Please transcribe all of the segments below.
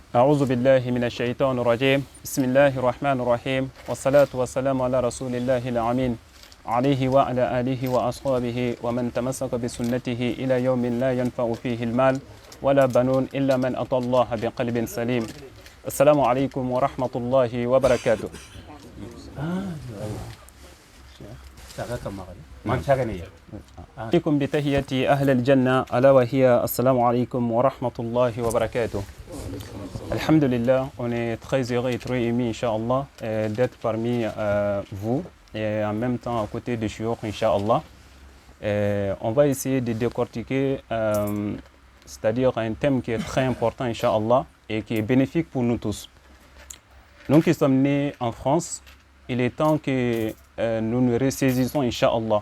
أعوذ بالله من الشيطان الرجيم بسم الله الرحمن الرحيم والصلاة والسلام على رسول الله الأمين عليه وعلى آله وأصحابه ومن تمسك بسنته إلى يوم لا ينفع فيه المال ولا بنون إلا من أتى الله بقلب سليم. السلام عليكم ورحمة الله وبركاته. عليكم بتحية أهل الجنة ألا وهي السلام عليكم ورحمة الله وبركاته. Alhamdulillah, on est très heureux et très émis, Inch'Allah, d'être parmi vous et en même temps à côté de Shiouk, Inch'Allah. On va essayer de décortiquer, c'est-à-dire un thème qui est très important, Inch'Allah, et qui est bénéfique pour nous tous. Nous qui sommes nés en France, il est temps que nous nous ressaisissons, Inch'Allah.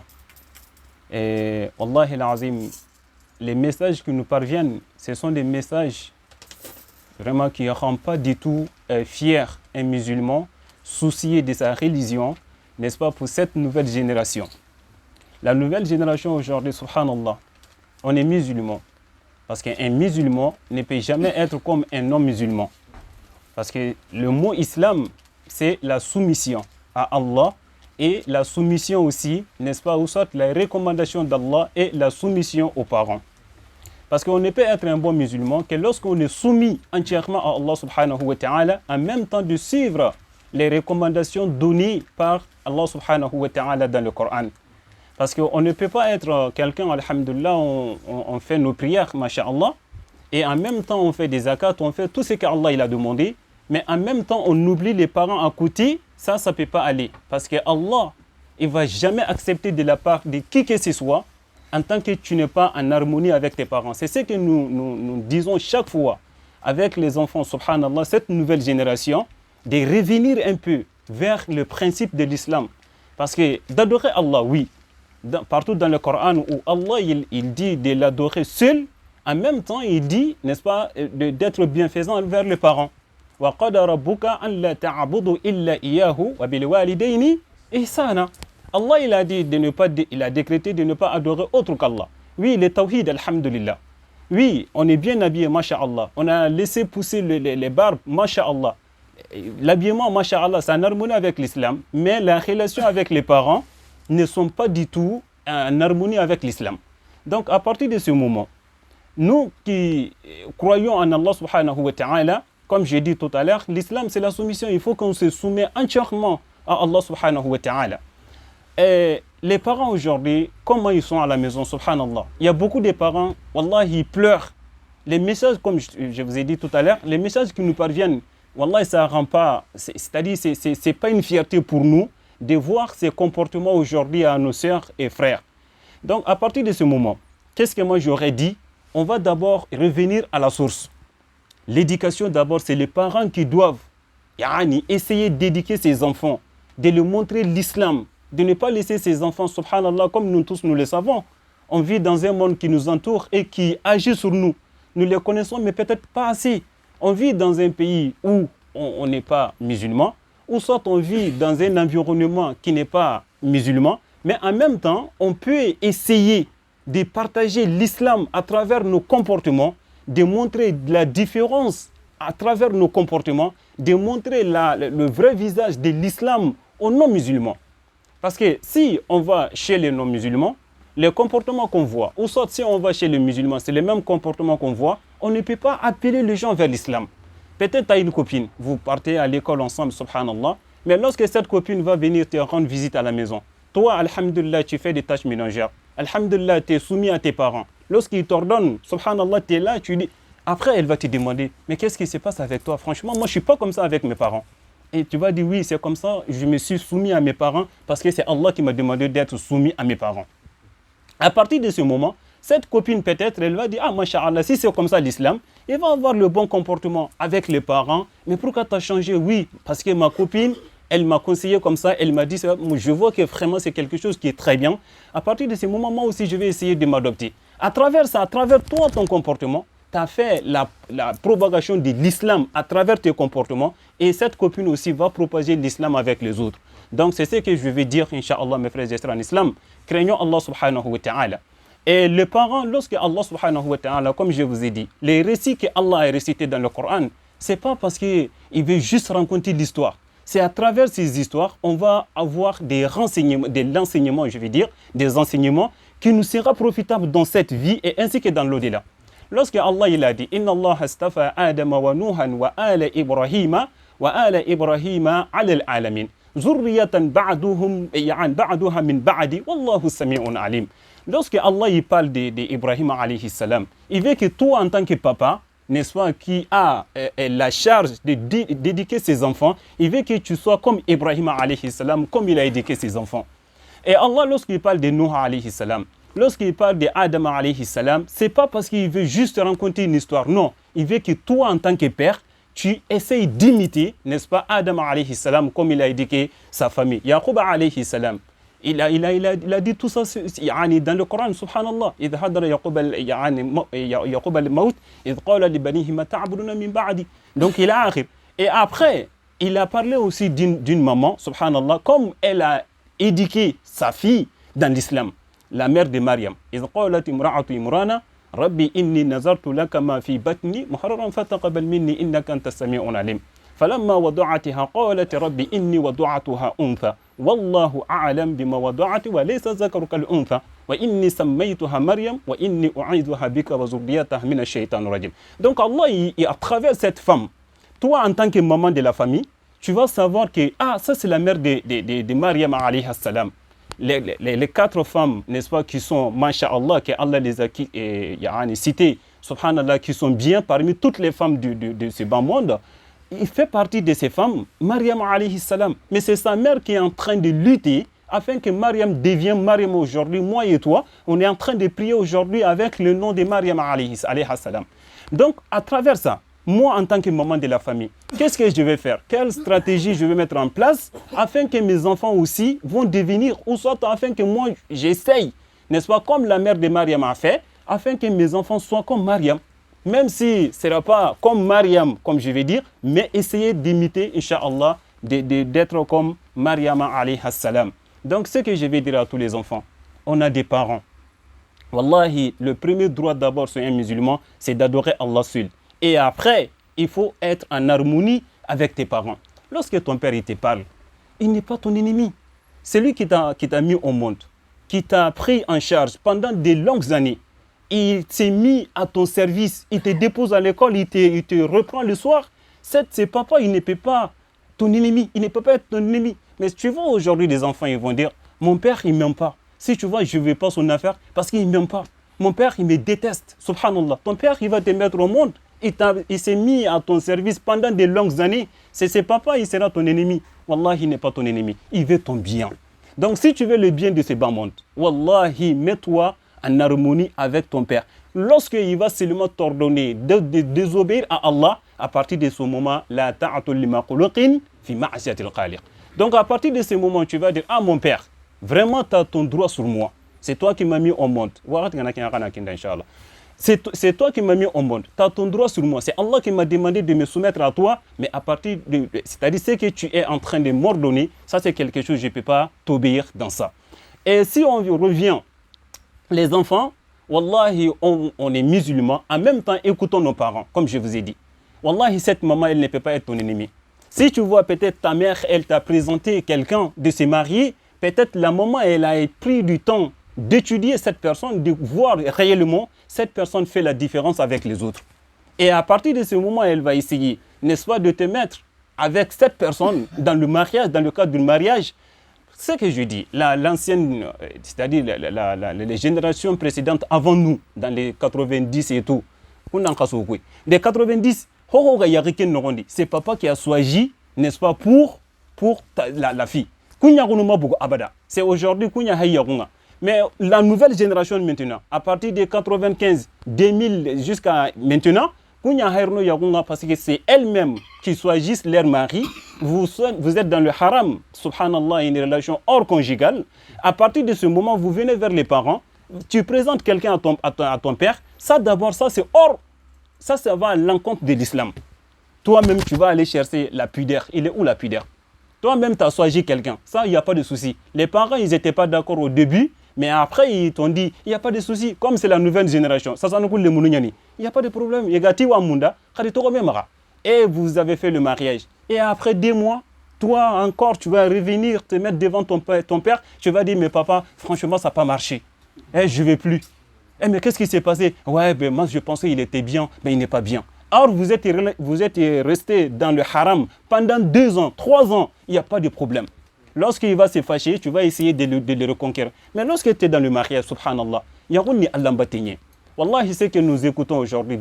Et Wallahi al-Azim, les messages qui nous parviennent, ce sont des messages vraiment qui ne rend pas du tout fier un musulman, soucié de sa religion, n'est-ce pas, pour cette nouvelle génération. La nouvelle génération aujourd'hui, subhanallah, on est musulman. Parce qu'un musulman ne peut jamais être comme un non-musulman. Parce que le mot islam, c'est la soumission à Allah et la soumission aussi, n'est-ce pas, ou soit la recommandation d'Allah et la soumission aux parents. Parce qu'on ne peut être un bon musulman que lorsqu'on est soumis entièrement à Allah subhanahu wa ta'ala, en même temps de suivre les recommandations données par Allah subhanahu wa ta'ala dans le Coran. Parce qu'on ne peut pas être quelqu'un, alhamdulillah, on fait nos prières, masha'Allah, et en même temps on fait des zakats, on fait tout ce qu'Allah il a demandé, mais en même temps on oublie les parents à côté, ça ne peut pas aller. Parce que Allah, il ne va jamais accepter de la part de qui que ce soit, en tant que tu n'es pas en harmonie avec tes parents. C'est ce que nous disons chaque fois avec les enfants, subhanallah, cette nouvelle génération, de revenir un peu vers le principe de l'islam. Parce que d'adorer Allah, oui, partout dans le Coran où Allah il dit de l'adorer seul, en même temps il dit, n'est-ce pas, d'être bienfaisant envers les parents. وَقَدَ رَبُّكَ أَنْ لَا تَعْبُدُوا إِلَّا إِيَّاهُ وَبِالْوَالِدَيْنِ إِحْسَانًا. Allah il a dit il a décrété de ne pas adorer autre qu'Allah. Oui, le tawhid, alhamdulillah. Oui, on est bien habillé, masha'Allah. On a laissé pousser les barbes, masha'Allah. L'habillement, masha'Allah, c'est en harmonie avec l'islam, mais la relation avec les parents ne sont pas du tout en harmonie avec l'islam. Donc, à partir de ce moment, nous qui croyons en Allah subhanahu wa ta'ala, comme j'ai dit tout à l'heure, l'islam c'est la soumission. Il faut qu'on se soumette entièrement à Allah subhanahu wa ta'ala. Et les parents aujourd'hui, comment ils sont à la maison, subhanallah. Il y a beaucoup de parents, wallah, ils pleurent. Les messages, comme je vous ai dit tout à l'heure, les messages qui nous parviennent, wallah, ça rend pas, c'est-à-dire c'est pas une fierté pour nous de voir ces comportements aujourd'hui à nos sœurs et frères. Donc à partir de ce moment, qu'est-ce que moi j'aurais dit? On va d'abord revenir à la source. L'éducation d'abord, c'est les parents qui doivent essayer d'éduquer ses enfants, de leur montrer l'islam, de ne pas laisser ses enfants, subhanallah, comme nous tous nous le savons. On vit dans un monde qui nous entoure et qui agit sur nous. Nous les connaissons, mais peut-être pas assez. On vit dans un pays où on n'est pas musulman, ou soit on vit dans un environnement qui n'est pas musulman, mais en même temps, on peut essayer de partager l'islam à travers nos comportements, de montrer la différence à travers nos comportements, de montrer le vrai visage de l'islam aux non-musulmans. Parce que si on va chez les non-musulmans, les comportements qu'on voit, ou soit si on va chez les musulmans, c'est le même comportement qu'on voit, on ne peut pas appeler les gens vers l'islam. Peut-être tu as une copine, vous partez à l'école ensemble, subhanallah, mais lorsque cette copine va venir te rendre visite à la maison, toi, alhamdulillah, tu fais des tâches ménagères, alhamdulillah, tu es soumis à tes parents. Lorsqu'ils t'ordonnent, subhanallah, tu es là, tu dis, après elle va te demander, mais qu'est-ce qui se passe avec toi? Franchement, moi je ne suis pas comme ça avec mes parents. Et tu vas dire, oui, c'est comme ça, je me suis soumis à mes parents parce que c'est Allah qui m'a demandé d'être soumis à mes parents. À partir de ce moment, cette copine peut-être, elle va dire, ah, masha'Allah, si c'est comme ça l'islam, elle va avoir le bon comportement avec les parents. Mais pourquoi tu as changé? Oui, parce que ma copine, elle m'a conseillé comme ça, elle m'a dit, je vois que vraiment c'est quelque chose qui est très bien. À partir de ce moment, moi aussi, je vais essayer de m'adopter. À travers ça, à travers toi, ton comportement, tu as fait la propagation de l'islam à travers tes comportements et cette copine aussi va propager l'islam avec les autres. Donc c'est ce que je vais dire, Inch'Allah, mes frères et sœurs en islam. Craignons Allah subhanahu wa ta'ala. Et les parents, lorsque Allah subhanahu wa ta'ala, comme je vous ai dit, les récits que Allah a récités dans le Coran, Ce n'est pas parce qu'il veut juste raconter l'histoire. C'est à travers ces histoires, on va avoir des renseignements, de l'enseignement, je veux dire, des enseignements qui nous sera profitable dans cette vie et ainsi que dans l'au-delà. Lorsque Allah il a dit Inna Allah astafa Adam wa Nuhan wa ala Ibrahima ala al-alamin. Zurriyatan ba'duha min ba'di wallahu sami'un alim. Lorsque Allah il parle d'Ibrahim alayhi salam, il veut que toi en tant que papa, n'est-ce pas, qui a la charge de d'éduquer ses enfants, il veut que tu sois comme Ibrahim alayhi salam, comme il a éduqué ses enfants. Et Allah, lorsqu'il parle de Nuh alayhi salam, lorsqu'il parle de Adam alayhi salam, c'est pas parce qu'il veut juste raconter une histoire, non. Il veut que toi, en tant que père, tu essayes d'imiter, n'est-ce pas, Adam alayhi salam, comme il a éduqué sa famille. Yaqub alayhi salam, il a dit tout ça dans le Coran, subhanallah. إذ حضر يعقوب الموت إذ قال لبنيه ما تعبدون من بعدي. Donc il a arrivé. Et après, il a parlé aussi d'une maman, subhanallah, comme elle a éduqué sa fille dans l'islam, la mère de Maryam. إذ قالت امرأة عمران ربي إني نذرت لك ما في بطني محررا فتقبل مني إنك أنت السميع العليم. فلما وضعتها قالت ربي إني وضعتها أنثى والله أعلم بما وضعت وليس الذكر كالأنثى وإني سميتها مريم وإني أعيذها بك وذريتها من الشيطان الرجيم. Donc Allah, à travers cette femme, toi en tant que maman de la famille, tu vas savoir que ça c'est la mère de Maryam alayhi salam. Les quatre femmes, n'est-ce pas, qui sont, masha'Allah, que Allah les a citées, subhanallah, qui sont bien parmi toutes les femmes de ce bas monde. Il fait partie de ces femmes, Maryam alayhi salam. Mais c'est sa mère qui est en train de lutter afin que Maryam devienne Maryam aujourd'hui. Moi et toi, on est en train de prier aujourd'hui avec le nom de Maryam alayhi salam. Donc, à travers ça, moi en tant que maman de la famille, qu'est-ce que je vais faire? Quelle stratégie je vais mettre en place afin que mes enfants aussi vont devenir, ou soit afin que moi j'essaye, n'est-ce pas, comme la mère de Maryam a fait, afin que mes enfants soient comme Maryam. Même si ce ne sera pas comme Maryam, comme je vais dire, mais essayer d'imiter, Inch'Allah, d'être comme Maryam alayhi salam. Donc, ce que je vais dire à tous les enfants, on a des parents. Wallahi, le premier droit d'abord sur un musulman, c'est d'adorer Allah seul. Et après, il faut être en harmonie avec tes parents. Lorsque ton père il te parle, il n'est pas ton ennemi. C'est lui qui t'a mis au monde, qui t'a pris en charge pendant de longues années. Il s'est mis à ton service, il te dépose à l'école, il te reprend le soir. C'est papa, il ne peut pas ton ennemi, il ne peut pas être ton ennemi. Mais si tu vois aujourd'hui des enfants, ils vont dire, mon père, il ne m'aime pas. Si tu vois, je ne veux pas son affaire parce qu'il ne m'aime pas. Mon père, il me déteste, subhanallah. Ton père, il va te mettre au monde. Il s'est mis à ton service pendant de longues années. C'est papa, il sera ton ennemi. Wallahi, il n'est pas ton ennemi. Il veut ton bien. Donc, si tu veux le bien de ce bas monde, wallahi, mets-toi en harmonie avec ton père. Lorsqu'il va seulement t'ordonner de désobéir à Allah, à partir de ce moment, la ta'atul lima khuluqin fi ma'asiyatil khaliq. Donc à partir de ce moment, tu vas dire, mon père, vraiment tu as ton droit sur moi. C'est toi qui m'as mis au monde. C'est toi qui m'as mis au monde. Tu as ton droit sur moi. C'est Allah qui m'a demandé de me soumettre à toi. Mais à partir de... C'est-à-dire ce que tu es en train de m'ordonner, ça c'est quelque chose, je ne peux pas t'obéir dans ça. Et si on revient, les enfants, wallahi, on est musulmans, en même temps écoutons nos parents, comme je vous ai dit. Wallahi, cette maman, elle ne peut pas être ton ennemi. Si tu vois peut-être ta mère, elle t'a présenté quelqu'un de se marier, peut-être la maman, elle a pris du temps d'étudier cette personne, de voir réellement cette personne fait la différence avec les autres. Et à partir de ce moment, elle va essayer, n'est-ce pas, de te mettre avec cette personne dans le mariage, dans le cadre du mariage. Ce que je dis, l'ancienne, c'est-à-dire les générations précédentes avant nous, dans les 90 et tout, les 90, c'est papa qui a choisi, n'est-ce pas, pour la fille. C'est aujourd'hui qu'on a. Mais la nouvelle génération maintenant, à partir de 95, 2000 jusqu'à maintenant, parce que c'est elles-mêmes qui choisissent leur mari. Vous êtes dans le haram, subhanallah, une relation hors conjugale. À partir de ce moment, vous venez vers les parents, tu présentes quelqu'un à ton père. Ça d'abord, ça c'est hors, ça va à l'encontre de l'islam. Toi-même, tu vas aller chercher la pudeur. Il est où la pudeur? Toi-même, tu as choisi quelqu'un. Ça, il n'y a pas de souci. Les parents, ils n'étaient pas d'accord au début, mais après, ils t'ont dit, il n'y a pas de souci. Comme c'est la nouvelle génération, ça nous coule les mounouniani. Il n'y a pas de problème. Et et vous avez fait le mariage. Et après 2 mois, toi encore, tu vas revenir te mettre devant ton père, tu vas dire, mais papa, franchement, ça n'a pas marché. Je ne vais plus. Mais qu'est-ce qui s'est passé? Ouais, ben moi je pensais qu'il était bien, mais il n'est pas bien. Alors vous êtes resté dans le haram pendant 2 ans, 3 ans, il n'y a pas de problème. Lorsqu'il va se fâcher, tu vas essayer de le reconquérir. Mais lorsque tu es dans le mariage, subhanallah, il y a un Allah mbatenye. Wallahi, ce que nous écoutons aujourd'hui,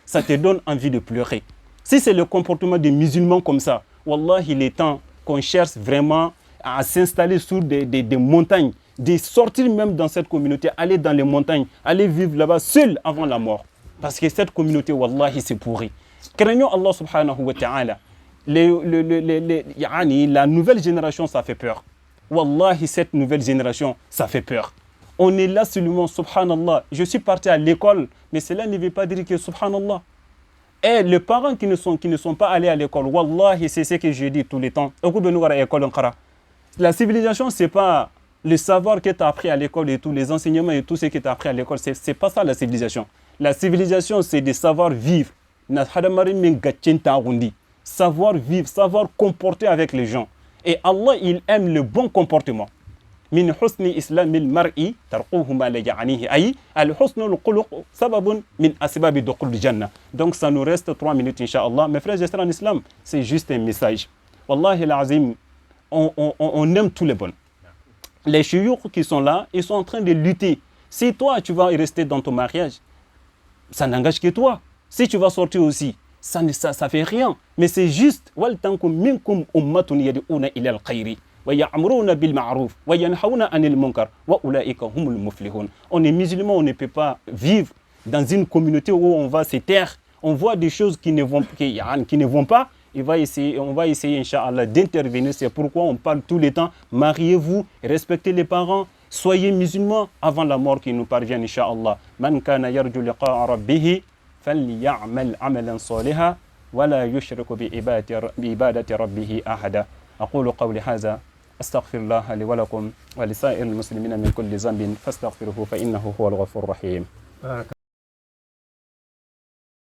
ça te donne envie de pleurer. Si c'est le comportement des musulmans comme ça, Wallahi, il est temps qu'on cherche vraiment à s'installer sur des montagnes, de sortir même dans cette communauté, aller dans les montagnes, aller vivre là-bas seul avant la mort. Parce que cette communauté, Wallahi, c'est pourri. Craignons Allah subhanahu wa ta'ala. La nouvelle génération, ça fait peur. Wallahi, cette nouvelle génération, ça fait peur. On est là seulement, subhanallah. Je suis parti à l'école, mais cela ne veut pas dire que subhanallah. Et les parents qui ne sont pas allés à l'école, wallahi, c'est ce que je dis tout le temps. La civilisation, ce n'est pas le savoir que tu as appris à l'école et tous les enseignements et tout ce que tu as appris à l'école. Ce n'est pas ça la civilisation. La civilisation, c'est de savoir vivre. Savoir vivre, savoir comporter avec les gens. Et Allah, il aime le bon comportement. Min husni islamil mar'i tarquhu ma la ya'nihi ay al husnul khuluq sababun min asbabi dukhul jannah. Donc ça nous reste 3 minutes inchallah. Mes frères et sœurs en islam, c'est juste un message. Wallahi l'azim, on aime tous les bons. Les chouyours qui sont là, ils sont en train de lutter. Si toi tu vas rester dans ton mariage, ça n'engage que toi. Si tu vas sortir aussi, ça fait rien. Mais c'est juste wal tankum minkum ummatun yad'una ila al-khayri. On est musulmans, on ne peut pas vivre dans une communauté où on va se taire. On voit des choses qui ne vont pas. On va essayer, Inch'Allah, d'intervenir. C'est pourquoi on parle tout le temps. Mariez-vous, respectez les parents, soyez musulmans avant la mort qui nous parvient, Inch'Allah. Man kana yarju liqa'a rabbih faly'amal 'amalan salihan wa la yushrik bi ibadati rabbih ahada. أقول قولي هذا أستغفر الله لي ولكم ولسائر المسلمين من كل ذنب فاستغفروه فإنه هو الغفور الرحيم.